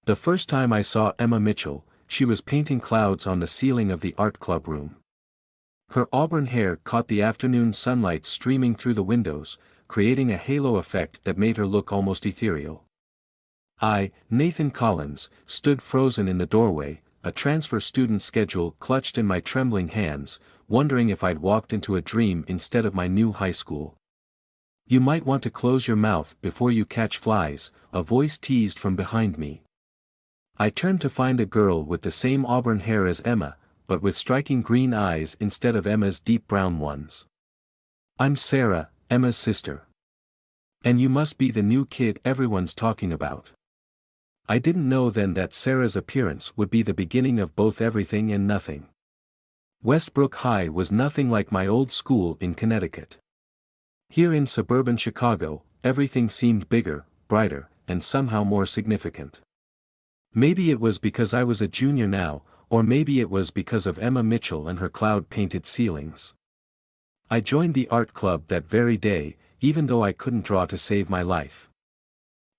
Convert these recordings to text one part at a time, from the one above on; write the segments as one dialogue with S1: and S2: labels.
S1: The first time I saw Emma Mitchell, she was painting clouds on the ceiling of the art club room. Her auburn hair caught the afternoon sunlight streaming through the windows, creating a halo effect that made her look almost ethereal. I, Nathan Collins, stood frozen in the doorway, a transfer student schedule clutched in my trembling hands, wondering if I'd walked into a dream instead of my new high school. "You might want to close your mouth before you catch flies," a voice teased from behind me. I turned to find a girl with the same auburn hair as Emma, but with striking green eyes instead of Emma's deep brown ones. "I'm Sarah, Emma's sister. And you must be the new kid everyone's talking about." I didn't know then that Sarah's appearance would be the beginning of both everything and nothing. Westbrook High was nothing like my old school in Connecticut. Here in suburban Chicago, everything seemed bigger, brighter, and somehow more significant. Maybe it was because I was a junior now, or maybe it was because of Emma Mitchell and her cloud-painted ceilings. I joined the art club that very day, even though I couldn't draw to save my life.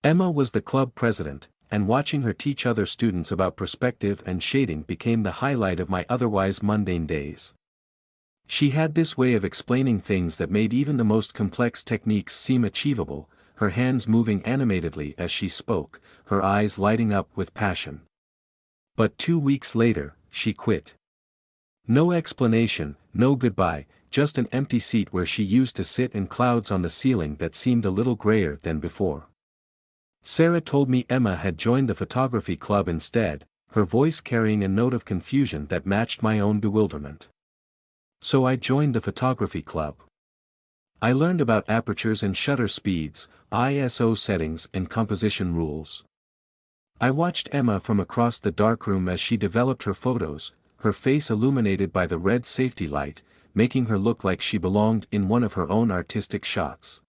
S1: Emma was the club president, and watching her teach other students about perspective and shading became the highlight of my otherwise mundane days. She had this way of explaining things that made even the most complex techniques seem achievable, her hands moving animatedly as she spoke, her eyes lighting up with passion. But 2 weeks later, she quit. No explanation, no goodbye, just an empty seat where she used to sit and clouds on the ceiling that seemed a little grayer than before. Sarah told me Emma had joined the photography club instead, her voice carrying a note of confusion that matched my own bewilderment. So I joined the photography club. I learned about apertures and shutter speeds, ISO settings and composition rules. I watched Emma from across the darkroom as she developed her photos, her face illuminated by the red safety light, making her look like she belonged in one of her own artistic shots.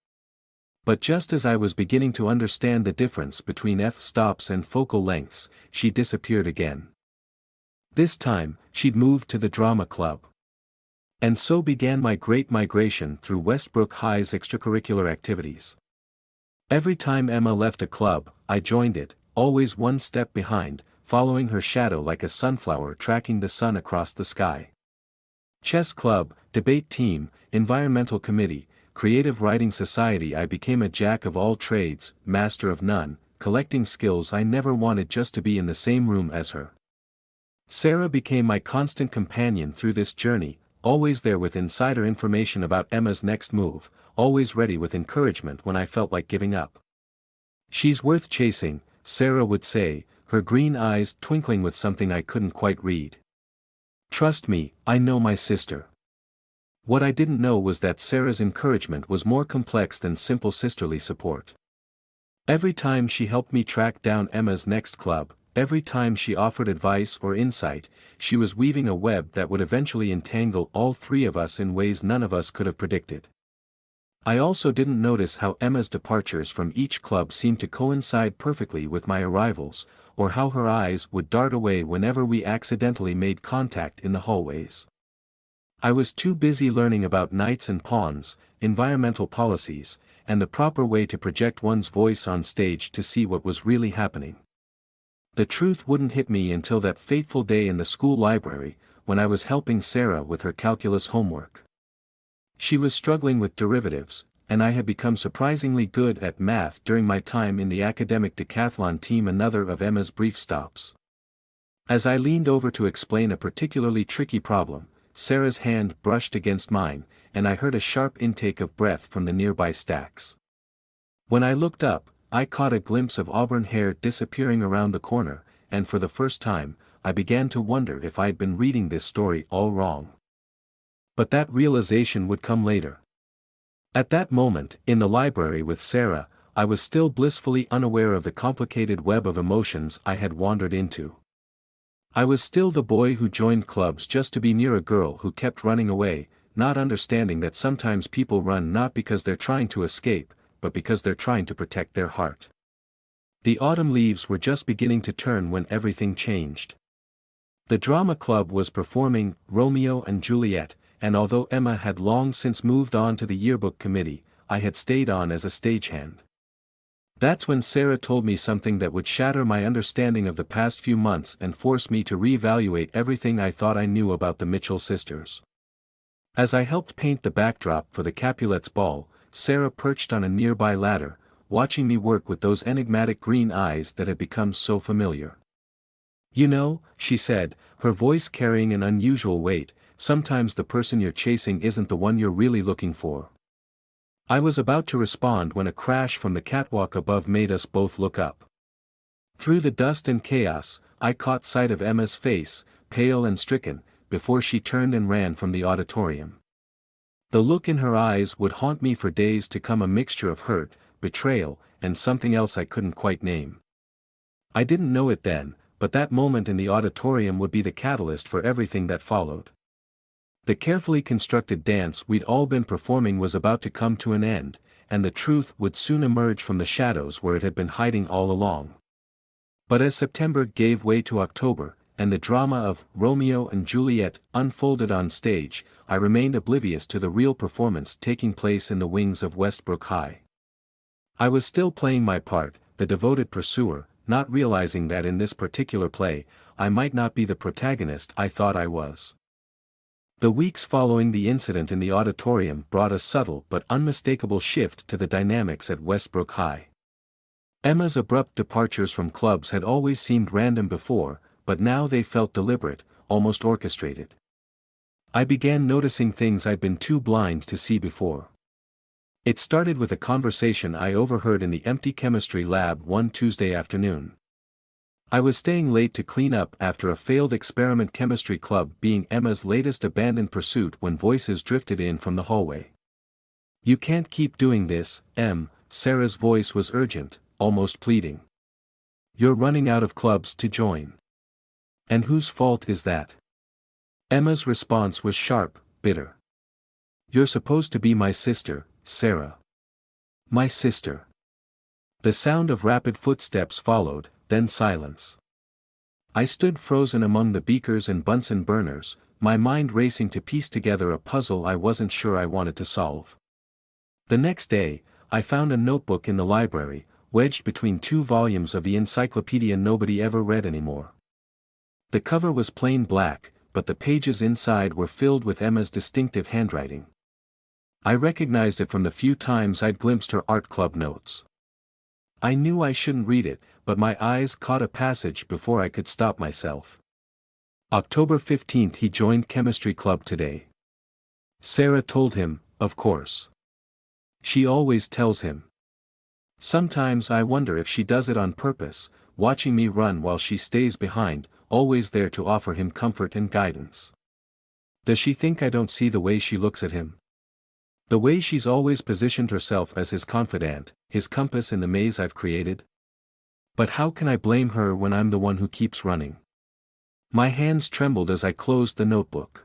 S1: But just as I was beginning to understand the difference between f-stops and focal lengths, she disappeared again. This time, she'd moved to the drama club. And so began my great migration through Westbrook High's extracurricular activities. Every time Emma left a club, I joined it, always one step behind, following her shadow like a sunflower tracking the sun across the sky. Chess club, debate team, environmental committee, creative writing society, I became a jack of all trades, master of none, collecting skills I never wanted just to be in the same room as her. Sarah became my constant companion through this journey, always there with insider information about Emma's next move, always ready with encouragement when I felt like giving up. "She's worth chasing," Sarah would say, her green eyes twinkling with something I couldn't quite read. "Trust me, I know my sister." What I didn't know was that Sarah's encouragement was more complex than simple sisterly support. Every time she helped me track down Emma's next club, every time she offered advice or insight, she was weaving a web that would eventually entangle all three of us in ways none of us could have predicted. I also didn't notice how Emma's departures from each club seemed to coincide perfectly with my arrivals, or how her eyes would dart away whenever we accidentally made contact in the hallways. I was too busy learning about knights and pawns, environmental policies, and the proper way to project one's voice on stage to see what was really happening. The truth wouldn't hit me until that fateful day in the school library, when I was helping Sarah with her calculus homework. She was struggling with derivatives, and I had become surprisingly good at math during my time in the academic decathlon team, another of Emma's brief stops. As I leaned over to explain a particularly tricky problem, Sarah's hand brushed against mine, and I heard a sharp intake of breath from the nearby stacks. When I looked up, I caught a glimpse of auburn hair disappearing around the corner, and for the first time, I began to wonder if I'd been reading this story all wrong. But that realization would come later. At that moment, in the library with Sarah, I was still blissfully unaware of the complicated web of emotions I had wandered into. I was still the boy who joined clubs just to be near a girl who kept running away, not understanding that sometimes people run not because they're trying to escape, but because they're trying to protect their heart. The autumn leaves were just beginning to turn when everything changed. The drama club was performing Romeo and Juliet, and although Emma had long since moved on to the yearbook committee, I had stayed on as a stagehand. That's when Sarah told me something that would shatter my understanding of the past few months and force me to reevaluate everything I thought I knew about the Mitchell sisters. As I helped paint the backdrop for the Capulets' ball, Sarah perched on a nearby ladder, watching me work with those enigmatic green eyes that had become so familiar. "You know," she said, her voice carrying an unusual weight, "sometimes the person you're chasing isn't the one you're really looking for." I was about to respond when a crash from the catwalk above made us both look up. Through the dust and chaos, I caught sight of Emma's face, pale and stricken, before she turned and ran from the auditorium. The look in her eyes would haunt me for days to come, a mixture of hurt, betrayal, and something else I couldn't quite name. I didn't know it then, but that moment in the auditorium would be the catalyst for everything that followed. The carefully constructed dance we'd all been performing was about to come to an end, and the truth would soon emerge from the shadows where it had been hiding all along. But as September gave way to October, and the drama of Romeo and Juliet unfolded on stage, I remained oblivious to the real performance taking place in the wings of Westbrook High. I was still playing my part, the devoted pursuer, not realizing that in this particular play, I might not be the protagonist I thought I was. The weeks following the incident in the auditorium brought a subtle but unmistakable shift to the dynamics at Westbrook High. Emma's abrupt departures from clubs had always seemed random before, but now they felt deliberate, almost orchestrated. I began noticing things I'd been too blind to see before. It started with a conversation I overheard in the empty chemistry lab one Tuesday afternoon. I was staying late to clean up after a failed experiment, chemistry club being Emma's latest abandoned pursuit, when voices drifted in from the hallway. "You can't keep doing this, Em," Sarah's voice was urgent, almost pleading. "You're running out of clubs to join. And whose fault is that?" Emma's response was sharp, bitter. "You're supposed to be my sister, Sarah." "My sister." The sound of rapid footsteps followed, then silence. I stood frozen among the beakers and Bunsen burners, my mind racing to piece together a puzzle I wasn't sure I wanted to solve. The next day, I found a notebook in the library, wedged between 2 volumes of the encyclopedia nobody ever read anymore. The cover was plain black, but the pages inside were filled with Emma's distinctive handwriting. I recognized it from the few times I'd glimpsed her art club notes. I knew I shouldn't read it, but my eyes caught a passage before I could stop myself. "October 15th, he joined chemistry club today." Sarah told him, of course. She always tells him. Sometimes I wonder if she does it on purpose, watching me run while she stays behind, always there to offer him comfort and guidance. Does she think I don't see the way she looks at him? The way she's always positioned herself as his confidant, his compass in the maze I've created? But how can I blame her when I'm the one who keeps running? My hands trembled as I closed the notebook.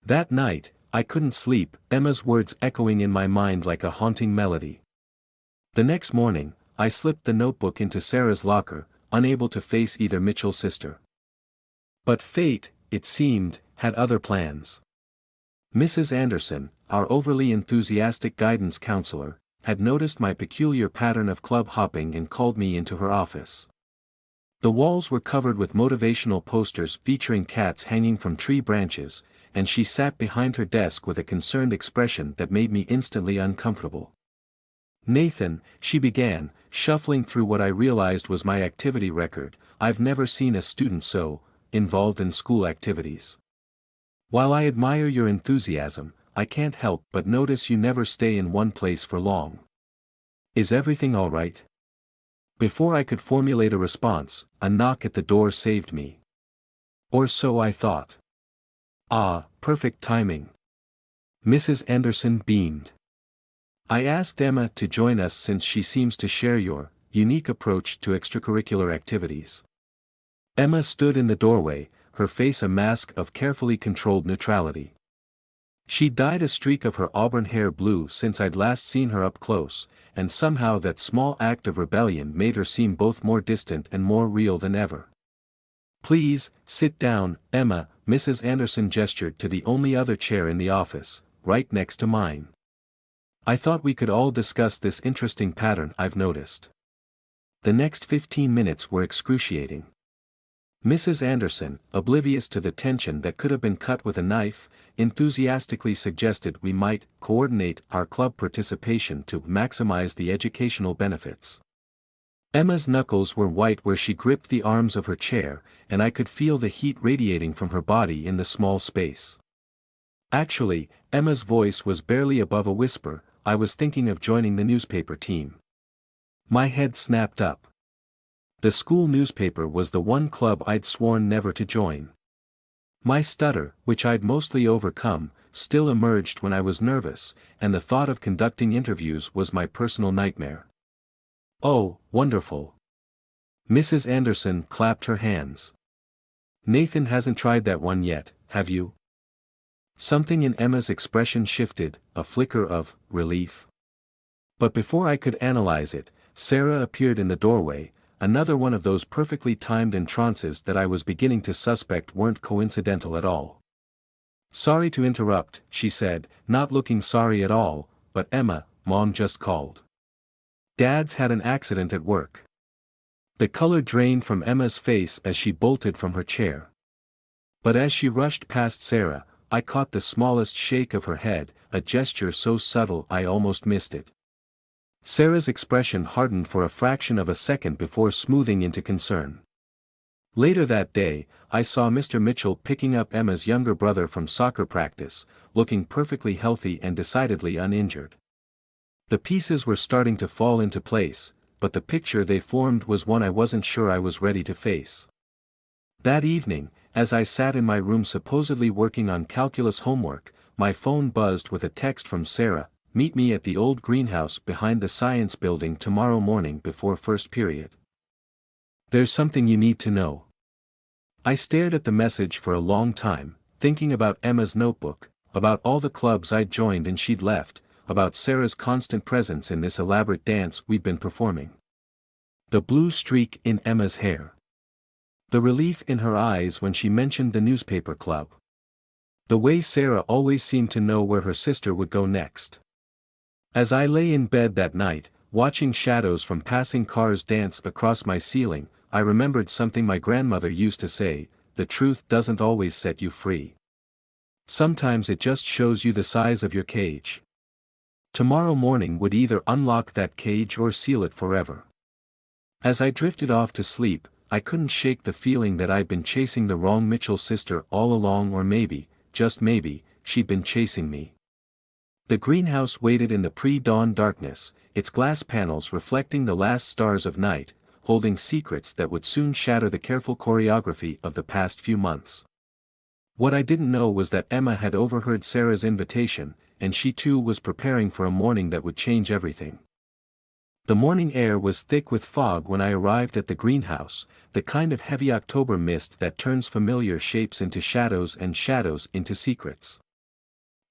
S1: That night, I couldn't sleep, Emma's words echoing in my mind like a haunting melody. The next morning, I slipped the notebook into Sarah's locker, unable to face either Mitchell's sister. But fate, it seemed, had other plans. Mrs. Anderson, our overly enthusiastic guidance counselor, had noticed my peculiar pattern of club hopping and called me into her office. The walls were covered with motivational posters featuring cats hanging from tree branches, and she sat behind her desk with a concerned expression that made me instantly uncomfortable. "Nathan," she began, shuffling through what I realized was my activity record, "I've never seen a student so involved in school activities. While I admire your enthusiasm, I can't help but notice you never stay in one place for long. Is everything all right?" Before I could formulate a response, a knock at the door saved me. Or so I thought. "Ah, perfect timing." Mrs. Anderson beamed. "I asked Emma to join us since she seems to share your unique approach to extracurricular activities." Emma stood in the doorway, her face a mask of carefully controlled neutrality. She'd dyed a streak of her auburn hair blue since I'd last seen her up close, and somehow that small act of rebellion made her seem both more distant and more real than ever. "Please, sit down, Emma," Mrs. Anderson gestured to the only other chair in the office, right next to mine. I thought we could all discuss this interesting pattern I've noticed. The next 15 minutes were excruciating. Mrs. Anderson, oblivious to the tension that could have been cut with a knife, enthusiastically suggested we might coordinate our club participation to maximize the educational benefits. Emma's knuckles were white where she gripped the arms of her chair, and I could feel the heat radiating from her body in the small space. Actually, Emma's voice was barely above a whisper. I was thinking of joining the newspaper team. My head snapped up. The school newspaper was the one club I'd sworn never to join. My stutter, which I'd mostly overcome, still emerged when I was nervous, and the thought of conducting interviews was my personal nightmare. Oh, wonderful. Mrs. Anderson clapped her hands. Nathan hasn't tried that one yet, have you? Something in Emma's expression shifted, a flicker of relief. But before I could analyze it, Sarah appeared in the doorway, another one of those perfectly timed entrances that I was beginning to suspect weren't coincidental at all. Sorry to interrupt, she said, not looking sorry at all, but Emma, Mom just called. Dad's had an accident at work. The color drained from Emma's face as she bolted from her chair. But as she rushed past Sarah, I caught the smallest shake of her head, a gesture so subtle I almost missed it. Sarah's expression hardened for a fraction of a second before smoothing into concern. Later that day, I saw Mr. Mitchell picking up Emma's younger brother from soccer practice, looking perfectly healthy and decidedly uninjured. The pieces were starting to fall into place, but the picture they formed was one I wasn't sure I was ready to face. That evening, as I sat in my room supposedly working on calculus homework, my phone buzzed with a text from Sarah. Meet me at the old greenhouse behind the science building tomorrow morning before first period. There's something you need to know. I stared at the message for a long time, thinking about Emma's notebook, about all the clubs I'd joined and she'd left, about Sarah's constant presence in this elaborate dance we'd been performing. The blue streak in Emma's hair. The relief in her eyes when she mentioned the newspaper club. The way Sarah always seemed to know where her sister would go next. As I lay in bed that night, watching shadows from passing cars dance across my ceiling, I remembered something my grandmother used to say: the truth doesn't always set you free. Sometimes it just shows you the size of your cage. Tomorrow morning would either unlock that cage or seal it forever. As I drifted off to sleep, I couldn't shake the feeling that I'd been chasing the wrong Mitchell sister all along, or maybe, just maybe, she'd been chasing me. The greenhouse waited in the pre-dawn darkness, its glass panels reflecting the last stars of night, holding secrets that would soon shatter the careful choreography of the past few months. What I didn't know was that Emma had overheard Sarah's invitation, and she too was preparing for a morning that would change everything. The morning air was thick with fog when I arrived at the greenhouse, the kind of heavy October mist that turns familiar shapes into shadows and shadows into secrets.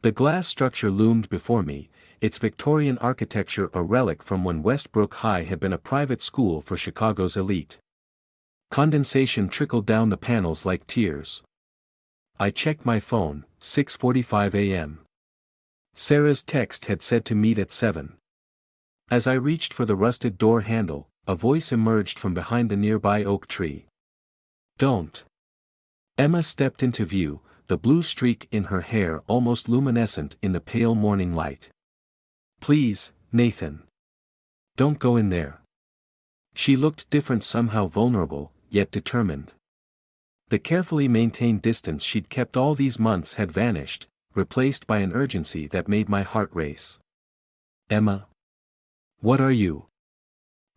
S1: The glass structure loomed before me, its Victorian architecture a relic from when Westbrook High had been a private school for Chicago's elite. Condensation trickled down the panels like tears. I checked my phone, 6:45 a.m. Sarah's text had said to meet at 7. As I reached for the rusted door handle, a voice emerged from behind the nearby oak tree. Don't. Emma stepped into view, the blue streak in her hair almost luminescent in the pale morning light. Please, Nathan. Don't go in there. She looked different, somehow vulnerable, yet determined. The carefully maintained distance she'd kept all these months had vanished, replaced by an urgency that made my heart race. Emma. What are you?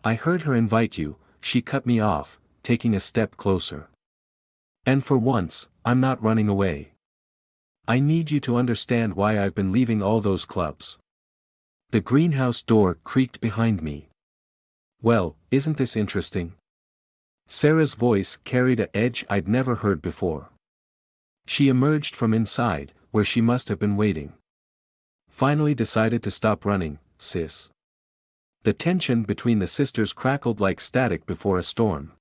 S1: I heard her invite you, she cut me off, taking a step closer. And for once, I'm not running away. I need you to understand why I've been leaving all those clubs. The greenhouse door creaked behind me. Well, isn't this interesting? Sarah's voice carried an edge I'd never heard before. She emerged from inside, where she must have been waiting. Finally decided to stop running, sis. The tension between the sisters crackled like static before a storm.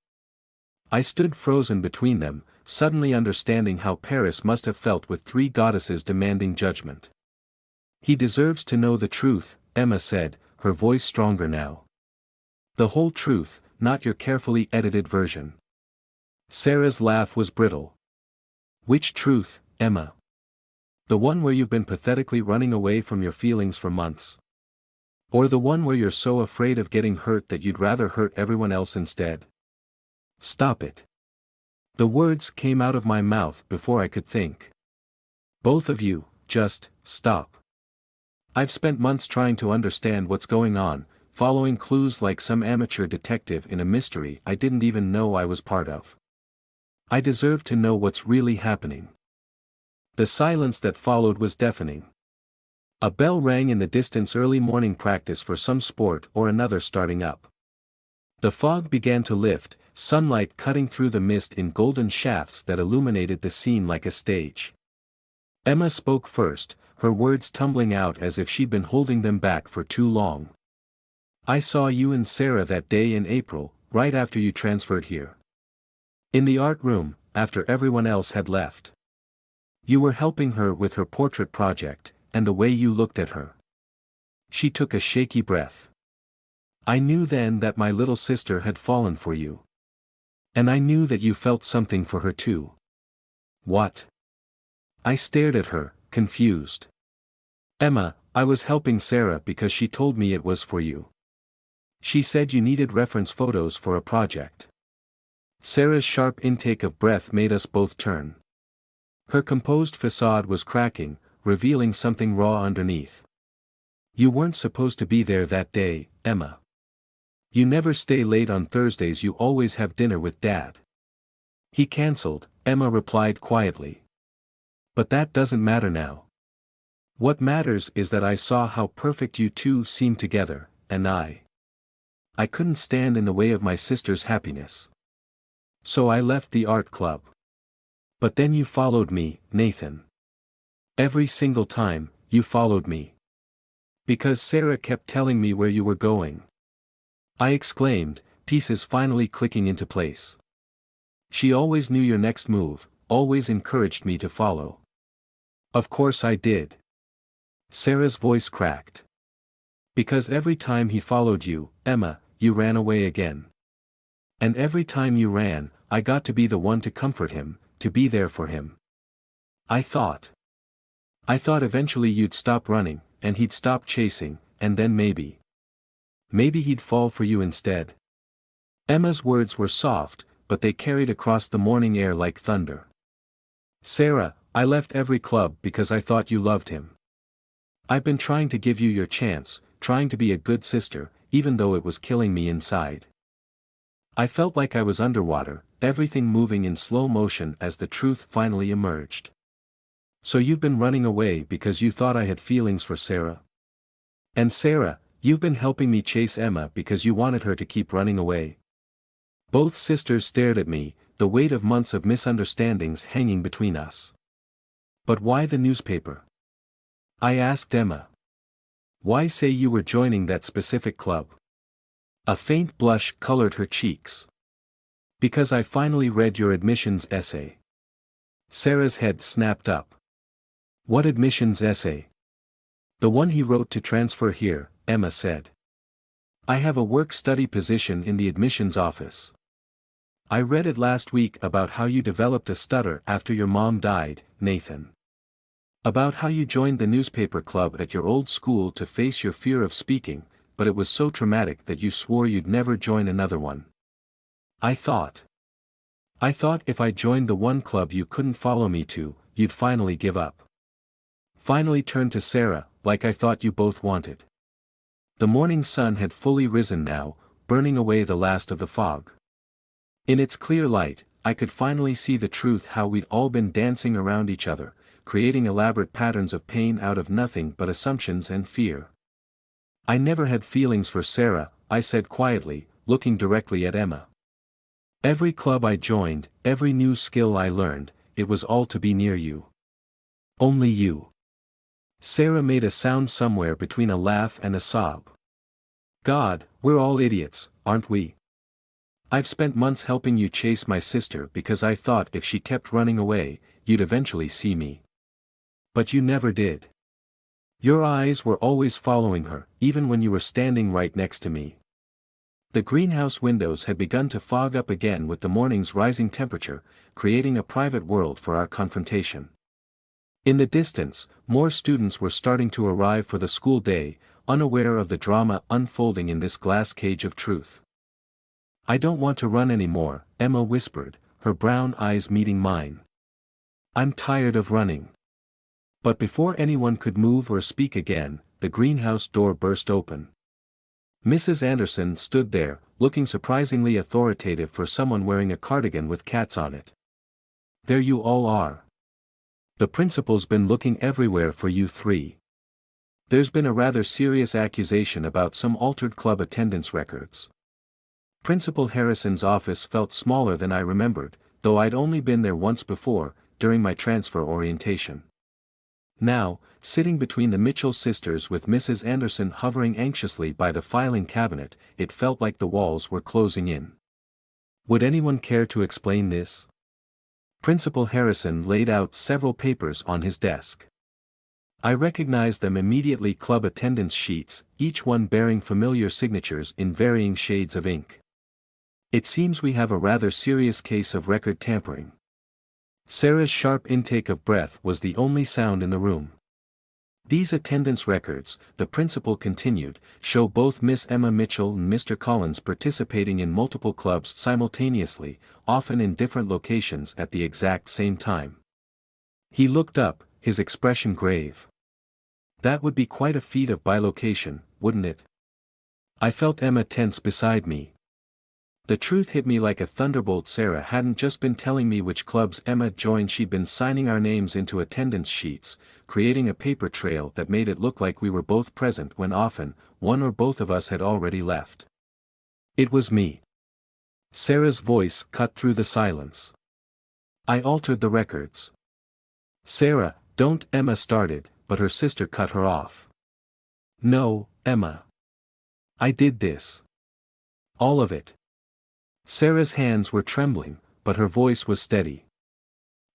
S1: I stood frozen between them, suddenly understanding how Paris must have felt with three goddesses demanding judgment. He deserves to know the truth, Emma said, her voice stronger now. The whole truth, not your carefully edited version. Sarah's laugh was brittle. Which truth, Emma? The one where you've been pathetically running away from your feelings for months? Or the one where you're so afraid of getting hurt that you'd rather hurt everyone else instead? Stop it. The words came out of my mouth before I could think. Both of you, just, stop. I've spent months trying to understand what's going on, following clues like some amateur detective in a mystery I didn't even know I was part of. I deserve to know what's really happening. The silence that followed was deafening. A bell rang in the distance, early morning practice for some sport or another starting up. The fog began to lift, sunlight cutting through the mist in golden shafts that illuminated the scene like a stage. Emma spoke first, her words tumbling out as if she'd been holding them back for too long. I saw you and Sarah that day in April, right after you transferred here. In the art room, after everyone else had left. You were helping her with her portrait project, and the way you looked at her. She took a shaky breath. I knew then that my little sister had fallen for you. And I knew that you felt something for her too. What? I stared at her, confused. Emma, I was helping Sarah because she told me it was for you. She said you needed reference photos for a project. Sarah's sharp intake of breath made us both turn. Her composed facade was cracking, revealing something raw underneath. You weren't supposed to be there that day, Emma. You never stay late on Thursdays, you always have dinner with Dad. He cancelled, Emma replied quietly. But that doesn't matter now. What matters is that I saw how perfect you two seemed together, and I couldn't stand in the way of my sister's happiness. So I left the art club. But then you followed me, Nathan. Every single time, you followed me. Because Sarah kept telling me where you were going. I exclaimed, pieces finally clicking into place. She always knew your next move, always encouraged me to follow. Of course I did. Sarah's voice cracked. Because every time he followed you, Emma, you ran away again. And every time you ran, I got to be the one to comfort him, to be there for him. I thought eventually you'd stop running, and he'd stop chasing, and then maybe he'd fall for you instead. Emma's words were soft, but they carried across the morning air like thunder. Sarah, I left every club because I thought you loved him. I've been trying to give you your chance, trying to be a good sister, even though it was killing me inside. I felt like I was underwater, everything moving in slow motion as the truth finally emerged. So you've been running away because you thought I had feelings for Sarah? And Sarah, you've been helping me chase Emma because you wanted her to keep running away? Both sisters stared at me, the weight of months of misunderstandings hanging between us. But why the newspaper? I asked Emma. Why say you were joining that specific club? A faint blush colored her cheeks. Because I finally read your admissions essay. Sarah's head snapped up. What admissions essay? The one he wrote to transfer here, Emma said. I have a work-study position in the admissions office. I read it last week about how you developed a stutter after your mom died, Nathan. About how you joined the newspaper club at your old school to face your fear of speaking, but it was so traumatic that you swore you'd never join another one. I thought if I joined the one club you couldn't follow me to, you'd finally give up. Finally turn to Sarah, like I thought you both wanted. The morning sun had fully risen now, burning away the last of the fog. In its clear light, I could finally see the truth, how we'd all been dancing around each other, creating elaborate patterns of pain out of nothing but assumptions and fear. I never had feelings for Sarah, I said quietly, looking directly at Emma. Every club I joined, every new skill I learned, it was all to be near you. Only you. Sarah made a sound somewhere between a laugh and a sob. God, we're all idiots, aren't we? I've spent months helping you chase my sister because I thought if she kept running away, you'd eventually see me. But you never did. Your eyes were always following her, even when you were standing right next to me. The greenhouse windows had begun to fog up again with the morning's rising temperature, creating a private world for our confrontation. In the distance, more students were starting to arrive for the school day, unaware of the drama unfolding in this glass cage of truth. I don't want to run anymore, Emma whispered, her brown eyes meeting mine. I'm tired of running. But before anyone could move or speak again, the greenhouse door burst open. Mrs. Anderson stood there, looking surprisingly authoritative for someone wearing a cardigan with cats on it. There you all are. The principal's been looking everywhere for you three. There's been a rather serious accusation about some altered club attendance records. Principal Harrison's office felt smaller than I remembered, though I'd only been there once before, during my transfer orientation. Now, sitting between the Mitchell sisters with Mrs. Anderson hovering anxiously by the filing cabinet, it felt like the walls were closing in. Would anyone care to explain this? Principal Harrison laid out several papers on his desk. I recognized them immediately: club attendance sheets, each one bearing familiar signatures in varying shades of ink. It seems we have a rather serious case of record tampering. Sarah's sharp intake of breath was the only sound in the room. These attendance records, the principal continued, show both Miss Emma Mitchell and Mr. Collins participating in multiple clubs simultaneously, often in different locations at the exact same time. He looked up, his expression grave. That would be quite a feat of bilocation, wouldn't it? I felt Emma tense beside me. The truth hit me like a thunderbolt. Sarah hadn't just been telling me which clubs Emma joined, she'd been signing our names into attendance sheets, creating a paper trail that made it look like we were both present when often, one or both of us had already left. It was me. Sarah's voice cut through the silence. I altered the records. Sarah, don't, Emma started, but her sister cut her off. No, Emma. I did this. All of it. Sarah's hands were trembling, but her voice was steady.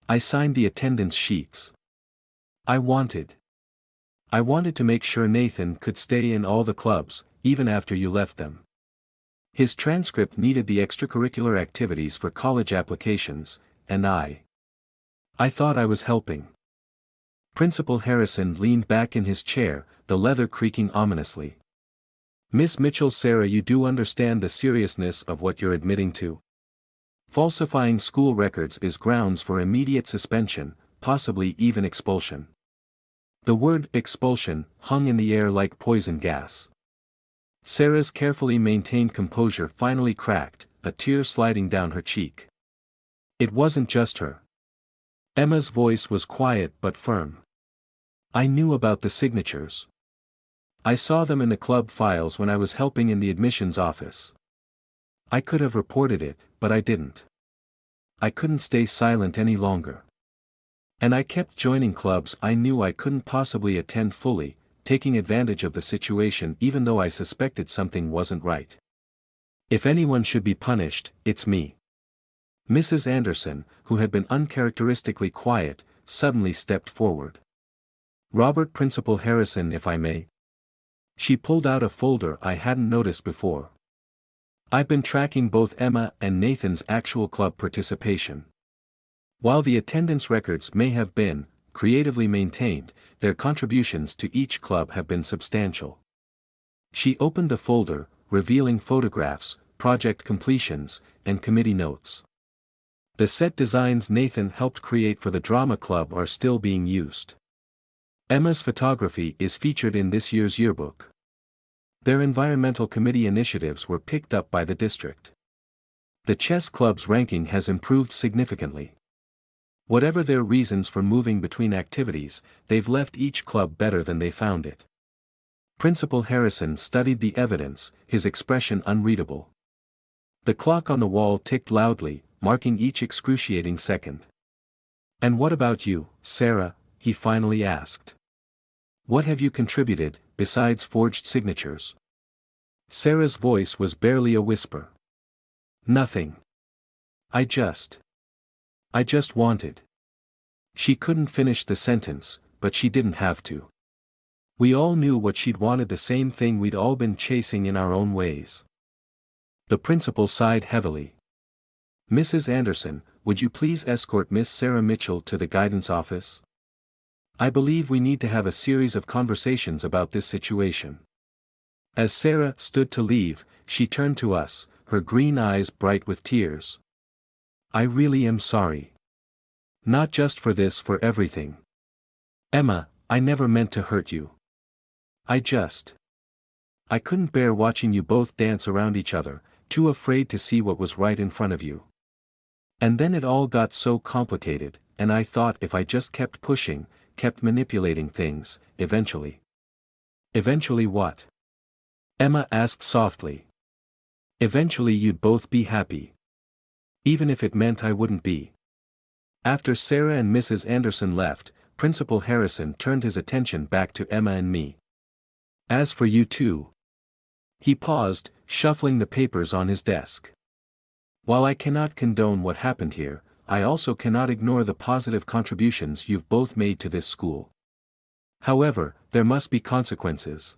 S1: I signed the attendance sheets. I wanted to make sure Nathan could stay in all the clubs, even after you left them. His transcript needed the extracurricular activities for college applications, and I thought I was helping. Principal Harrison leaned back in his chair, the leather creaking ominously. Miss Mitchell, Sarah, you do understand the seriousness of what you're admitting to? Falsifying school records is grounds for immediate suspension, possibly even expulsion. The word expulsion hung in the air like poison gas. Sarah's carefully maintained composure finally cracked, a tear sliding down her cheek. It wasn't just her. Emma's voice was quiet but firm. I knew about the signatures. I saw them in the club files when I was helping in the admissions office. I could have reported it, but I didn't. I couldn't stay silent any longer. And I kept joining clubs I knew I couldn't possibly attend fully, taking advantage of the situation even though I suspected something wasn't right. If anyone should be punished, it's me. Mrs. Anderson, who had been uncharacteristically quiet, suddenly stepped forward. Robert, Principal Harrison, if I may. She pulled out a folder I hadn't noticed before. I've been tracking both Emma and Nathan's actual club participation. While the attendance records may have been creatively maintained, their contributions to each club have been substantial. She opened the folder, revealing photographs, project completions, and committee notes. The set designs Nathan helped create for the drama club are still being used. Emma's photography is featured in this year's yearbook. Their environmental committee initiatives were picked up by the district. The chess club's ranking has improved significantly. Whatever their reasons for moving between activities, they've left each club better than they found it. Principal Harrison studied the evidence, his expression unreadable. The clock on the wall ticked loudly, marking each excruciating second. And what about you, Sarah? He finally asked. What have you contributed, besides forged signatures? Sarah's voice was barely a whisper. Nothing. I just wanted. She couldn't finish the sentence, but she didn't have to. We all knew what she'd wanted, the same thing we'd all been chasing in our own ways. The principal sighed heavily. "Mrs. Anderson, would you please escort Miss Sarah Mitchell to the guidance office? I believe we need to have a series of conversations about this situation." As Sarah stood to leave, she turned to us, her green eyes bright with tears. "I really am sorry. Not just for this, for everything. Emma, I never meant to hurt you. I couldn't bear watching you both dance around each other, too afraid to see what was right in front of you. And then it all got so complicated, and I thought if I just kept pushing, kept manipulating things, eventually." "Eventually what?" Emma asked softly. "Eventually you'd both be happy. Even if it meant I wouldn't be." After Sarah and Mrs. Anderson left, Principal Harrison turned his attention back to Emma and me. "As for you two." He paused, shuffling the papers on his desk. "While I cannot condone what happened here, I also cannot ignore the positive contributions you've both made to this school. However, there must be consequences."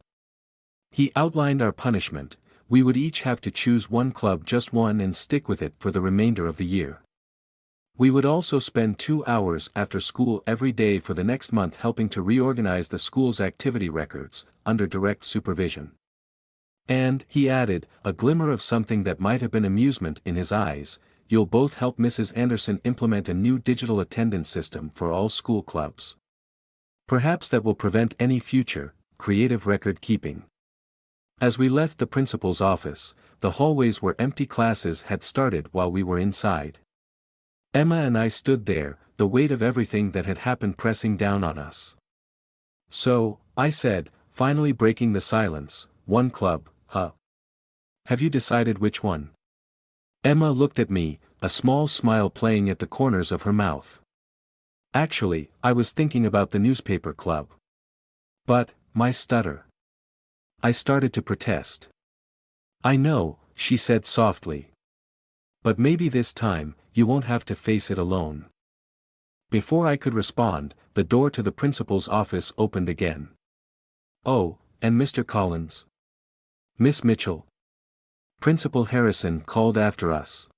S1: He outlined our punishment. We would each have to choose one club, just one, and stick with it for the remainder of the year. We would also spend 2 hours after school every day for the next month helping to reorganize the school's activity records, under direct supervision. And, he added, a glimmer of something that might have been amusement in his eyes, "You'll both help Mrs. Anderson implement a new digital attendance system for all school clubs. Perhaps that will prevent any future, creative record keeping." As we left the principal's office, the hallways were empty. Classes had started while we were inside. Emma and I stood there, the weight of everything that had happened pressing down on us. "So," I said, finally breaking the silence, "one club, huh? Have you decided which one?" Emma looked at me, a small smile playing at the corners of her mouth. "Actually, I was thinking about the newspaper club." "But," my stutter. I started to protest. "I know," she said softly. "But maybe this time, you won't have to face it alone." Before I could respond, the door to the principal's office opened again. "Oh, and Mr. Collins? Miss Mitchell?" Principal Harrison called after us.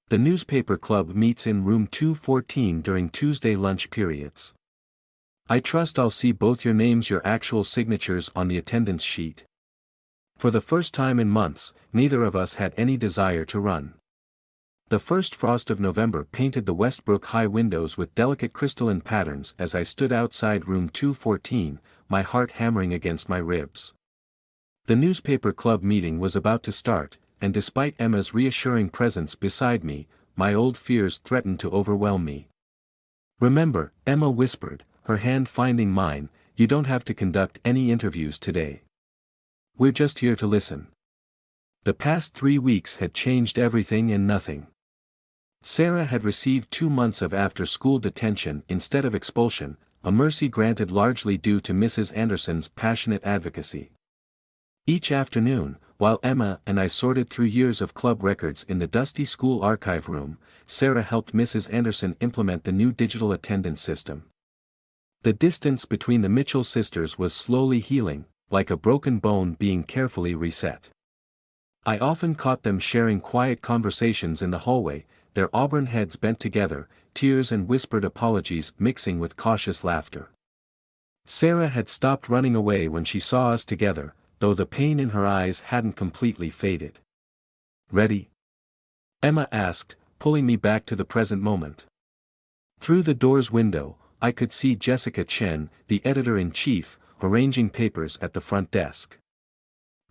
S1: "The newspaper club meets in room 214 during Tuesday lunch periods. I trust I'll see both your names, your actual signatures on the attendance sheet." For the first time in months, neither of us had any desire to run. The first frost of November painted the Westbrook High windows with delicate crystalline patterns as I stood outside room 214, my heart hammering against my ribs. The newspaper club meeting was about to start, and despite Emma's reassuring presence beside me, my old fears threatened to overwhelm me. "Remember," Emma whispered, her hand finding mine, "you don't have to conduct any interviews today. We're just here to listen." The past 3 weeks had changed everything and nothing. Sarah had received 2 months of after-school detention instead of expulsion, a mercy granted largely due to Mrs. Anderson's passionate advocacy. Each afternoon, while Emma and I sorted through years of club records in the dusty school archive room, Sarah helped Mrs. Anderson implement the new digital attendance system. The distance between the Mitchell sisters was slowly healing, like a broken bone being carefully reset. I often caught them sharing quiet conversations in the hallway, their auburn heads bent together, tears and whispered apologies mixing with cautious laughter. Sarah had stopped running away when she saw us together, though the pain in her eyes hadn't completely faded. "Ready?" Emma asked, pulling me back to the present moment. Through the door's window, I could see Jessica Chen, the editor-in-chief, arranging papers at the front desk.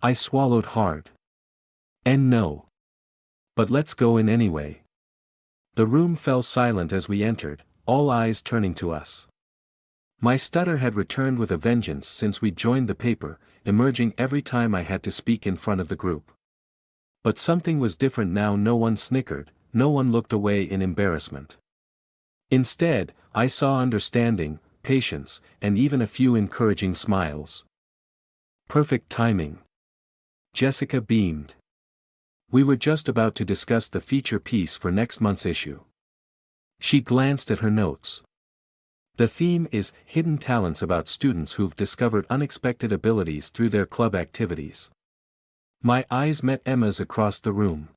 S1: I swallowed hard. "And no. But let's go in anyway." The room fell silent as we entered, all eyes turning to us. My stutter had returned with a vengeance since we joined the paper, emerging every time I had to speak in front of the group. But something was different now. No one snickered, no one looked away in embarrassment. Instead, I saw understanding, patience, and even a few encouraging smiles. Perfect timing. Jessica beamed. We were just about to discuss the feature piece for next month's issue. She glanced at her notes. The theme is hidden talents about students who've discovered unexpected abilities through their club activities. My eyes met Emma's across the room.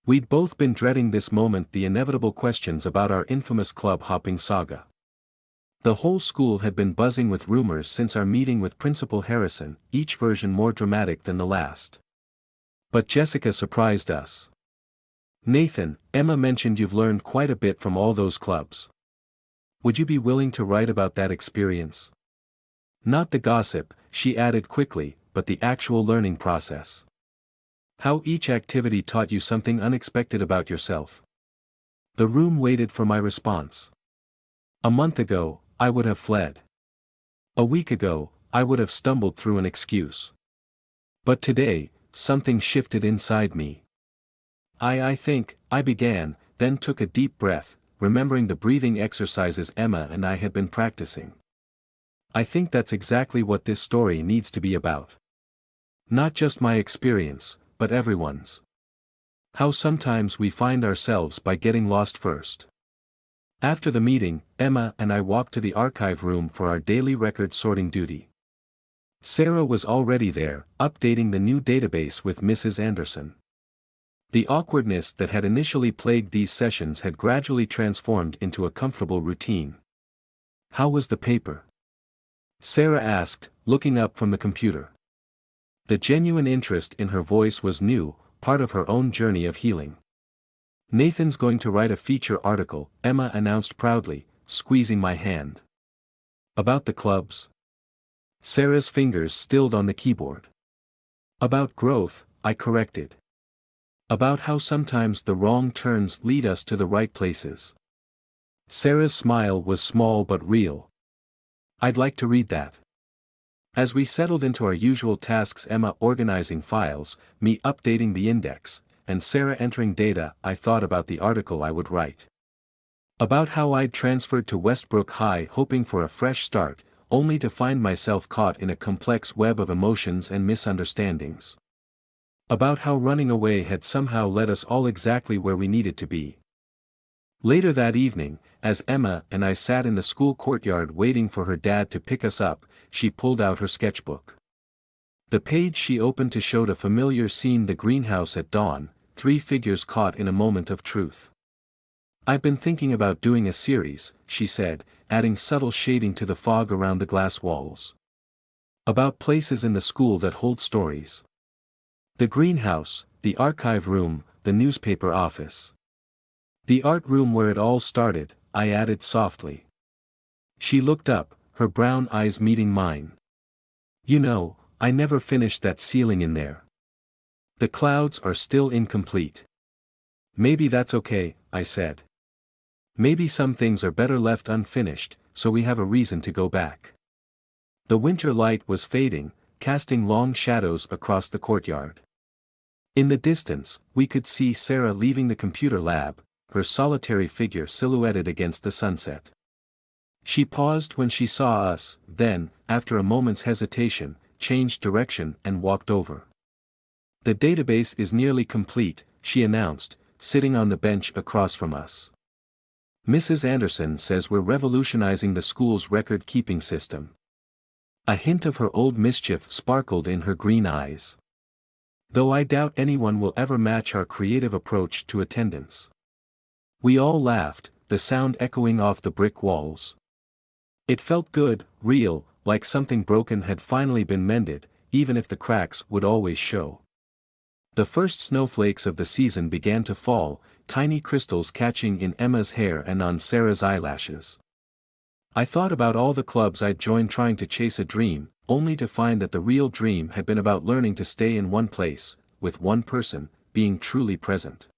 S1: We'd both been dreading this moment, the inevitable questions about our infamous club hopping saga. The whole school had been buzzing with rumors since our meeting with Principal Harrison, each version more dramatic than the last. But Jessica surprised us. "Nathan, Emma mentioned you've learned quite a bit from all those clubs. Would you be willing to write about that experience? Not the gossip," she added quickly, "but the actual learning process. How each activity taught you something unexpected about yourself." The room waited for my response. A month ago, I would have fled. A week ago, I would have stumbled through an excuse. But today, something shifted inside me. I think, I began, then took a deep breath, remembering the breathing exercises Emma and I had been practicing. I think that's exactly what this story needs to be about. Not just my experience, but everyone's. How sometimes we find ourselves by getting lost first. After the meeting, Emma and I walked to the archive room for our daily record sorting duty. Sarah was already there, updating the new database with Mrs. Anderson. The awkwardness that had initially plagued these sessions had gradually transformed into a comfortable routine. "How was the paper?" Sarah asked, looking up from the computer. The genuine interest in her voice was new, part of her own journey of healing. "Nathan's going to write a feature article," Emma announced proudly, squeezing my hand. "About the clubs?" Sarah's fingers stilled on the keyboard. "About growth," I corrected. "About how sometimes the wrong turns lead us to the right places." Sarah's smile was small but real. "I'd like to read that." As we settled into our usual tasks, Emma organizing files, me updating the index, and Sarah entering data, I thought about the article I would write. About how I'd transferred to Westbrook High hoping for a fresh start, only to find myself caught in a complex web of emotions and misunderstandings. About how running away had somehow led us all exactly where we needed to be. Later that evening, as Emma and I sat in the school courtyard waiting for her dad to pick us up, she pulled out her sketchbook. The page she opened to showed a familiar scene: the greenhouse at dawn, 3 figures caught in a moment of truth. "I've been thinking about doing a series," she said, adding subtle shading to the fog around the glass walls. "About places in the school that hold stories. The greenhouse, the archive room, the newspaper office. The art room where it all started," I added softly. She looked up, her brown eyes meeting mine. "You know, I never finished that ceiling in there. The clouds are still incomplete." "Maybe that's okay," I said. "Maybe some things are better left unfinished, so we have a reason to go back." The winter light was fading, casting long shadows across the courtyard. In the distance, we could see Sarah leaving the computer lab, her solitary figure silhouetted against the sunset. She paused when she saw us, then, after a moment's hesitation, changed direction and walked over. "The database is nearly complete," she announced, sitting on the bench across from us. "Mrs. Anderson says we're revolutionizing the school's record-keeping system." A hint of her old mischief sparkled in her green eyes. "Though I doubt anyone will ever match our creative approach to attendance." We all laughed, the sound echoing off the brick walls. It felt good, real, like something broken had finally been mended, even if the cracks would always show. The first snowflakes of the season began to fall, tiny crystals catching in Emma's hair and on Sarah's eyelashes. I thought about all the clubs I'd joined trying to chase a dream, only to find that the real dream had been about learning to stay in one place, with one person, being truly present.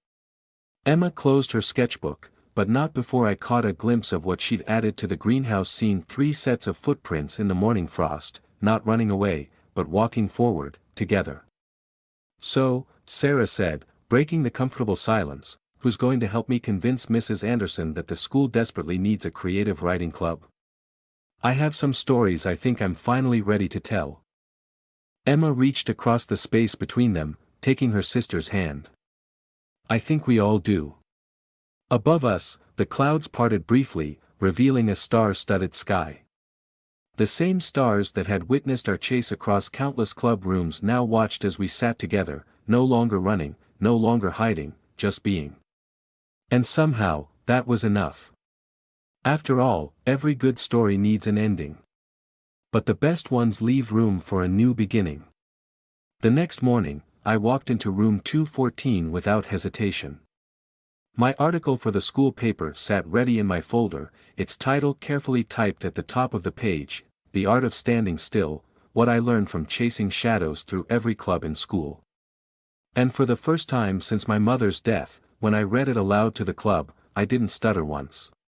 S1: Emma closed her sketchbook, but not before I caught a glimpse of what she'd added to the greenhouse scene: 3 sets of footprints in the morning frost, not running away, but walking forward, together. "So," Sarah said, breaking the comfortable silence, "who's going to help me convince Mrs. Anderson that the school desperately needs a creative writing club? I have some stories I think I'm finally ready to tell." Emma reached across the space between them, taking her sister's hand. "I think we all do." Above us, the clouds parted briefly, revealing a star-studded sky. The same stars that had witnessed our chase across countless club rooms now watched as we sat together, no longer running, no longer hiding, just being. And somehow, that was enough. After all, every good story needs an ending. But the best ones leave room for a new beginning. The next morning, I walked into room 214 without hesitation. My article for the school paper sat ready in my folder, its title carefully typed at the top of the page, "The Art of Standing Still, What I Learned from Chasing Shadows Through Every Club in School." And for the first time since my mother's death, when I read it aloud to the club, I didn't stutter once.